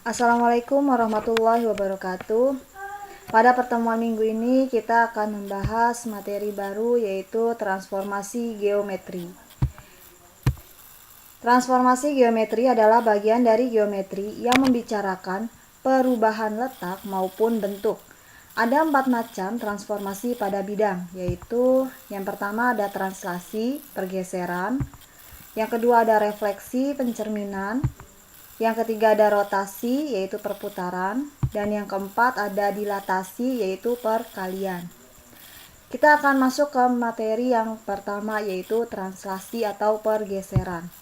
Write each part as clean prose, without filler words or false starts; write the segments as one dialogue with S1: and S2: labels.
S1: Assalamualaikum warahmatullahi wabarakatuh. Pada pertemuan minggu ini kita akan membahas materi baru yaitu transformasi geometri. Transformasi geometri adalah bagian dari geometri yang membicarakan perubahan letak maupun bentuk. Ada 4 macam transformasi pada bidang, yaitu yang pertama ada translasi, pergeseran, yang kedua ada refleksi, pencerminan, yang ketiga ada rotasi, yaitu perputaran, dan yang keempat ada dilatasi, yaitu perkalian. Kita akan masuk ke materi yang pertama, yaitu translasi atau pergeseran.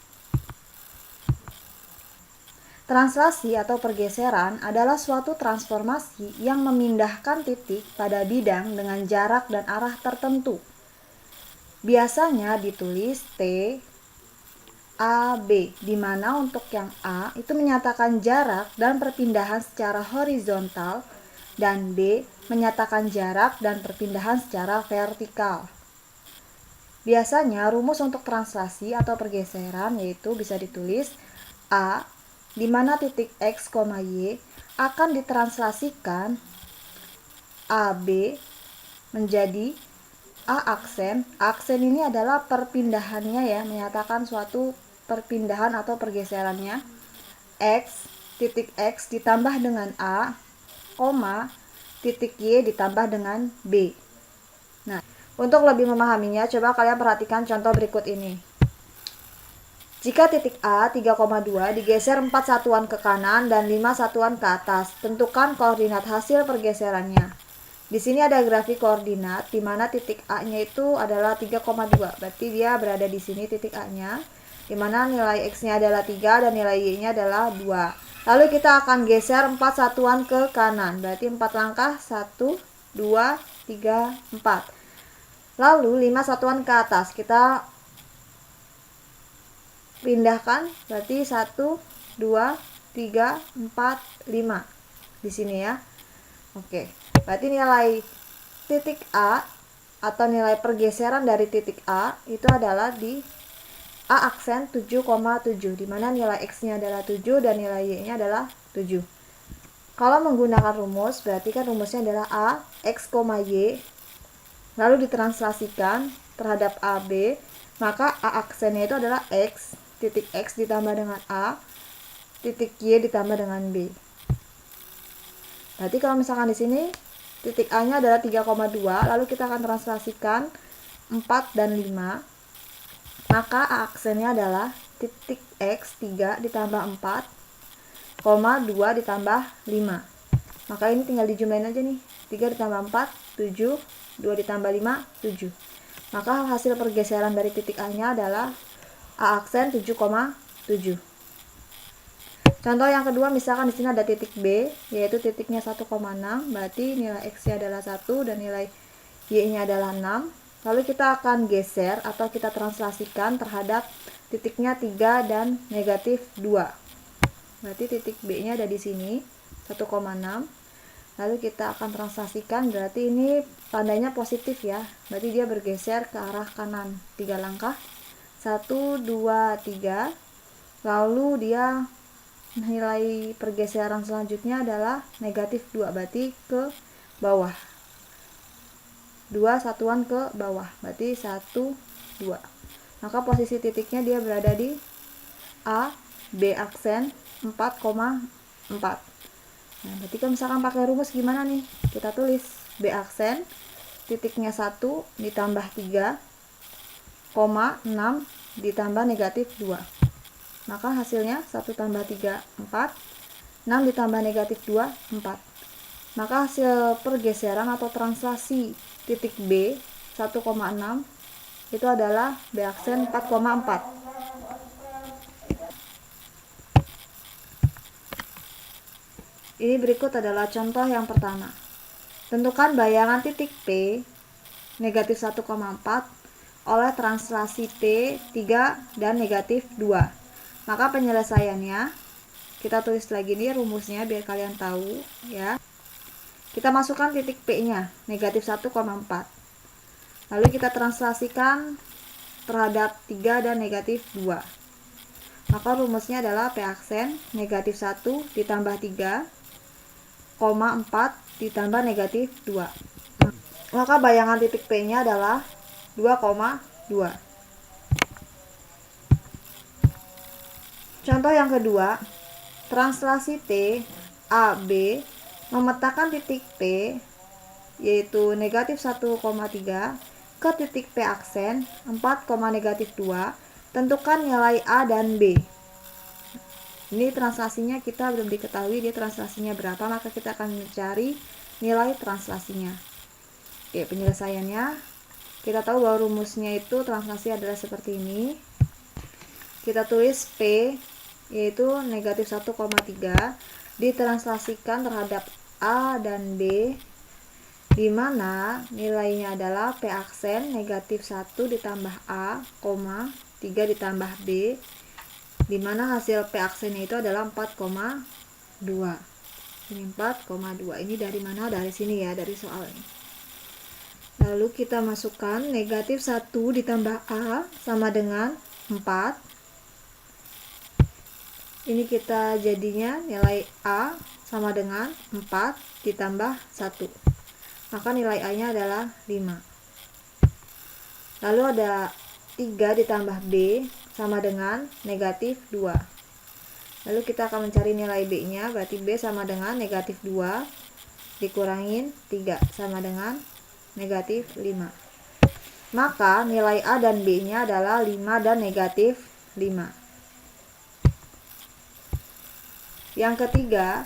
S1: Translasi atau pergeseran adalah suatu transformasi yang memindahkan titik pada bidang dengan jarak dan arah tertentu. Biasanya ditulis T, A, B, di mana untuk yang A itu menyatakan jarak dan perpindahan secara horizontal dan B menyatakan jarak dan perpindahan secara vertikal. Biasanya rumus untuk translasi atau pergeseran yaitu bisa ditulis A, di mana titik X, Y akan ditranslasikan AB menjadi A aksen. Aksen ini adalah perpindahannya ya, menyatakan suatu perpindahan atau pergeserannya. Titik X ditambah dengan A, titik Y ditambah dengan B. Nah, untuk lebih memahaminya, coba kalian perhatikan contoh berikut ini. Jika titik A 3,2 digeser 4 satuan ke kanan dan 5 satuan ke atas, tentukan koordinat hasil pergeserannya. Di sini ada grafik koordinat di mana titik A-nya itu adalah 3,2. Berarti dia berada di sini titik A-nya, di mana nilai X-nya adalah 3 dan nilai Y-nya adalah 2. Lalu kita akan geser 4 satuan ke kanan. Berarti 4 langkah, 1, 2, 3, 4. Lalu 5 satuan ke atas. Kita pindahkan, berarti 1, 2, 3, 4, 5. Di sini ya. Oke. Berarti nilai titik A atau nilai pergeseran dari titik A itu adalah di A aksen 7,7, di mana nilai X-nya adalah 7 dan nilai Y-nya adalah 7. Kalau menggunakan rumus, berarti kan rumusnya adalah A, X, Y, lalu ditranslasikan terhadap AB, maka A aksennya itu adalah X, titik X ditambah dengan A, titik Y ditambah dengan B. Berarti kalau misalkan di sini titik A-nya adalah 3,2, lalu kita akan translasikan 4 dan 5. Maka A aksennya adalah titik X 3 ditambah 4, 2 ditambah 5. Maka ini tinggal dijumlahin aja nih. 3 ditambah 4, 7, 2 ditambah 5, 7. Maka hasil pergeseran dari titik A-nya adalah A aksen 7,7. Contoh yang kedua, misalkan di sini ada titik B, yaitu titiknya 1,6, berarti nilai X-nya adalah 1 dan nilai Y-nya adalah 6. Lalu kita akan geser atau kita translasikan terhadap titiknya 3 dan negatif 2. Berarti titik B-nya ada di sini, 1,6. Lalu kita akan translasikan, berarti ini tandanya positif ya. Berarti dia bergeser ke arah kanan 3 langkah. 1, 2, 3. Lalu dia nilai pergeseran selanjutnya adalah negatif 2, berarti ke bawah. 2 satuan ke bawah, berarti 1, 2. Maka posisi titiknya dia berada di A, B aksen 4,4. Nah, berarti kalau misalkan pakai rumus gimana nih? Kita tulis B aksen, titiknya 1 ditambah 3, 6 ditambah negatif 2. Maka hasilnya 1 tambah 3, 4. 6 ditambah negatif 2, 4. Maka hasil pergeseran atau translasi titik B 1,6 itu adalah B aksen 4,4. Ini berikut adalah contoh yang pertama. Tentukan bayangan titik P negatif 1,4 oleh translasi T 3 dan negatif 2. Maka penyelesaiannya kita tulis lagi nih rumusnya biar kalian tahu ya. Kita masukkan titik P-nya, negatif 1,4. Lalu kita translasikan terhadap 3 dan negatif 2. Maka rumusnya adalah P aksen negatif 1 ditambah 3, 4 ditambah negatif 2. Maka bayangan titik P nya adalah 2,2. Contoh yang kedua, translasi T, A, B memetakan titik P yaitu negatif 1,3 ke titik P aksen 4, negatif 2. Tentukan nilai A dan B. Ini translasinya kita belum diketahui dia translasinya berapa, maka kita akan mencari nilai translasinya. Oke, penyelesaiannya kita tahu bahwa rumusnya itu translasi adalah seperti ini. Kita tulis P yaitu negatif 1,3 ditranslasikan terhadap A dan B, di mana nilainya adalah P aksen negatif 1 ditambah A, 3 ditambah B, di mana hasil P aksennya itu adalah 4,2. Ini 4,2. Ini dari mana? Dari sini ya, dari soal ini. Lalu kita masukkan negatif 1 ditambah A sama dengan 4. Ini kita jadinya nilai A sama dengan 4 ditambah 1. Maka nilai A-nya adalah 5. Lalu ada 3 ditambah B sama dengan negatif 2. Lalu kita akan mencari nilai B-nya, berarti B sama dengan negatif 2 dikurangin 3 sama dengan negatif 5. Maka nilai A dan B-nya adalah 5 dan negatif 5. Yang ketiga,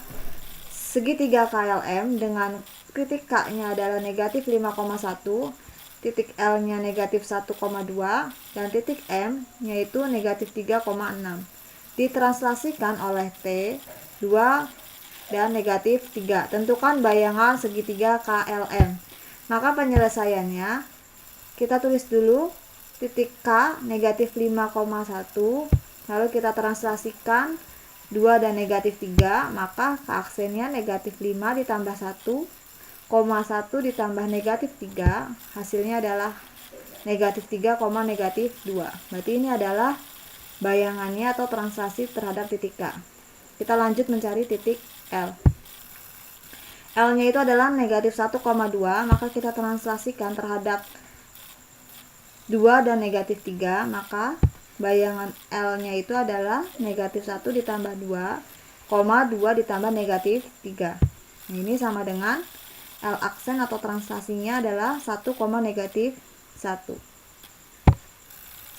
S1: segitiga KLM dengan titik K-nya adalah negatif 5,1, titik L-nya negatif 1,2, dan titik M-nya itu negatif 3,6. Ditranslasikan oleh T, 2 dan negatif 3. Tentukan bayangan segitiga KLM. Maka penyelesaiannya, kita tulis dulu titik K negatif 5,1, lalu kita translasikan 2 dan negatif 3, maka K aksennya negatif 5 ditambah 1, 1 ditambah negatif 3, hasilnya adalah negatif 3, negatif 2. Berarti ini adalah bayangannya atau translasi terhadap titik K. Kita lanjut mencari titik L. L-nya itu adalah negatif 1,2, maka kita translasikan terhadap 2 dan negatif 3, maka bayangan L-nya itu adalah negatif 1 ditambah 2, 2 ditambah negatif 3. Nah, ini sama dengan L aksen atau translasinya adalah 1, negatif 1.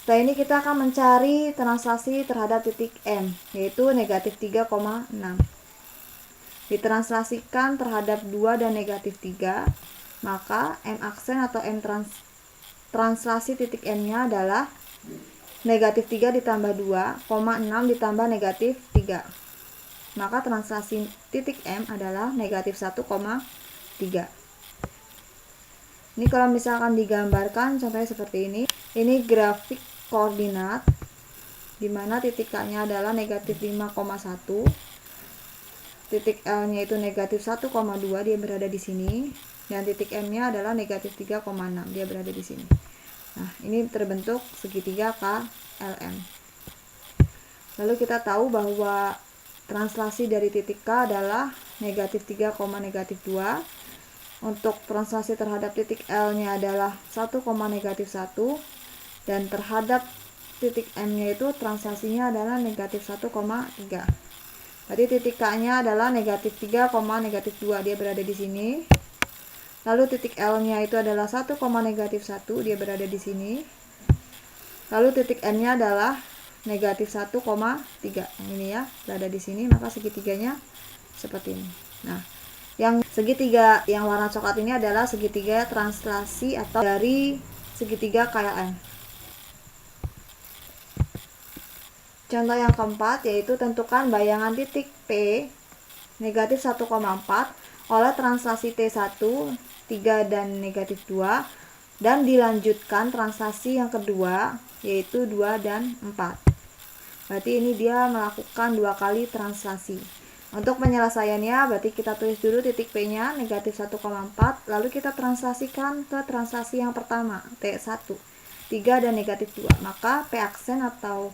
S1: Setelah ini kita akan mencari translasi terhadap titik M, yaitu negatif 3,6. Ditranslasikan terhadap 2 dan negatif 3, maka M aksen atau M translasi titik M-nya adalah negatif 3 ditambah 2, 6 ditambah negatif 3. Maka translasi titik M adalah negatif 1,3. Ini kalau misalkan digambarkan contohnya seperti ini. Ini grafik koordinat di mana titik K-nya adalah negatif 5,1. Titik L-nya itu negatif 1,2, dia berada di sini. Dan titik M-nya adalah negatif 3,6, dia berada di sini. Nah, ini terbentuk segitiga KLM. Lalu kita tahu bahwa translasi dari titik K adalah negatif 3, negatif 2. Untuk translasi terhadap titik L-nya adalah 1, negatif 1. Dan terhadap titik M-nya itu translasinya adalah negatif 1,3. Berarti titik K-nya adalah negatif 3, negatif 2, dia berada di sini. Lalu titik L-nya itu adalah 1, negatif 1, dia berada di sini. Lalu titik M-nya adalah negatif 1,3. Yang ini ya, berada di sini, maka segitiganya seperti ini. Nah, yang segitiga yang warna coklat ini adalah segitiga translasi atau dari segitiga KLM. Contoh yang keempat yaitu tentukan bayangan titik P negatif 1,4 oleh translasi T1, 3 dan negatif 2, dan dilanjutkan translasi yang kedua yaitu 2 dan 4. Berarti ini dia melakukan 2 kali translasi. Untuk penyelesaiannya berarti kita tulis dulu titik P nya negatif 1,4, lalu kita translasikan ke translasi yang pertama T1, 3 dan negatif 2. Maka P aksen atau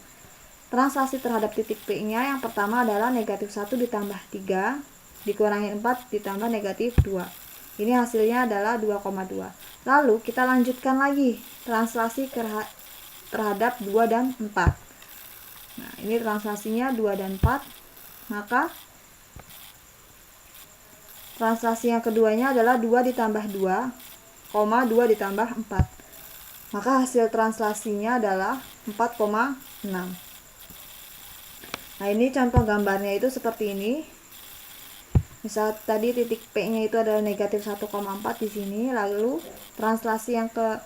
S1: translasi terhadap titik P-nya yang pertama adalah negatif 1 ditambah 3 dikurangi 4 ditambah negatif 2. Ini hasilnya adalah 2,2. Lalu kita lanjutkan lagi translasi terhadap 2 dan 4. Nah, ini translasinya 2 dan 4. Maka translasi yang keduanya adalah 2 ditambah 2, 2 ditambah 4. Maka hasil translasinya adalah 4,6. Nah, ini contoh gambarnya itu seperti ini. Misal tadi titik P-nya itu adalah negatif 1,4 di sini, lalu translasi yang ke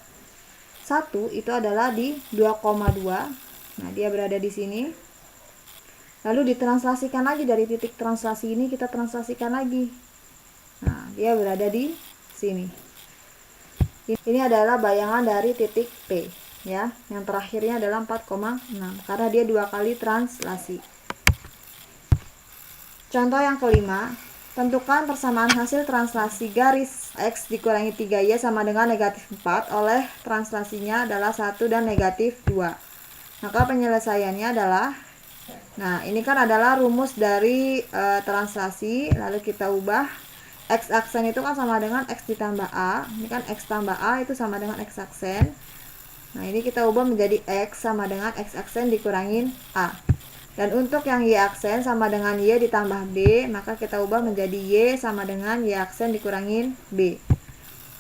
S1: 1 itu adalah di 2,2. Nah, dia berada di sini. Lalu ditranslasikan lagi dari titik translasi ini, kita translasikan lagi. Nah, dia berada di sini. Ini adalah bayangan dari titik P, ya. Yang terakhirnya adalah 4,6 karena dia 2 kali translasi. Contoh yang kelima, tentukan persamaan hasil translasi garis X dikurangi 3Y sama dengan negatif 4 oleh translasinya adalah 1 dan negatif 2. Maka penyelesaiannya adalah, nah ini kan adalah rumus dari translasi, lalu kita ubah. X aksen itu kan sama dengan X ditambah A, ini kan X tambah A itu sama dengan X aksen. Nah ini kita ubah menjadi X sama dengan X aksen dikurangin A. Dan untuk yang Y aksen sama dengan Y ditambah B, maka kita ubah menjadi Y sama dengan Y aksen dikurangin B.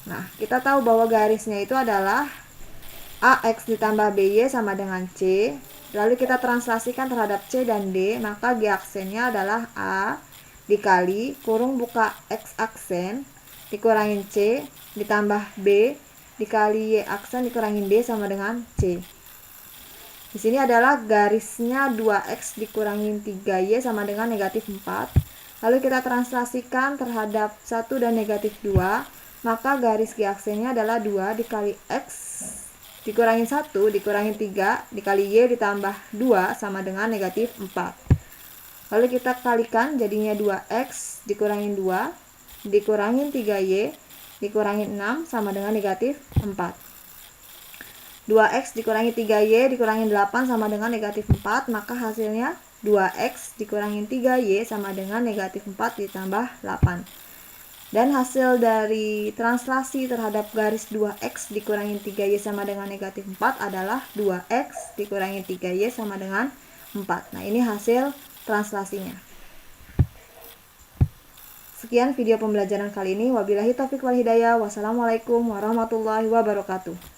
S1: Nah, kita tahu bahwa garisnya itu adalah AX ditambah BY sama dengan C. Lalu kita translasikan terhadap C dan D, maka G aksennya adalah A dikali kurung buka X aksen dikurangin C ditambah B dikali Y aksen dikurangin D sama dengan C. Di sini adalah garisnya 2X dikurangin 3Y sama dengan negatif 4. Lalu kita translasikan terhadap 1 dan negatif 2. Maka garis G aksennya adalah 2 dikali X dikurangin 1 dikurangin 3 dikali Y ditambah 2 sama dengan negatif 4. Lalu kita kalikan jadinya 2X dikurangin 2 dikurangin 3Y dikurangin 6 sama dengan negatif 4. 2X dikurangi 3Y dikurangin 8 sama dengan negatif 4, maka hasilnya 2X dikurangin 3Y sama dengan negatif 4 ditambah 8. Dan hasil dari translasi terhadap garis 2X dikurangin 3Y sama dengan negatif 4 adalah 2X dikurangin 3Y sama dengan 4. Nah, ini hasil translasinya. Sekian video pembelajaran kali ini. Wabillahi taufiq wal hidayah. Wassalamualaikum warahmatullahi wabarakatuh.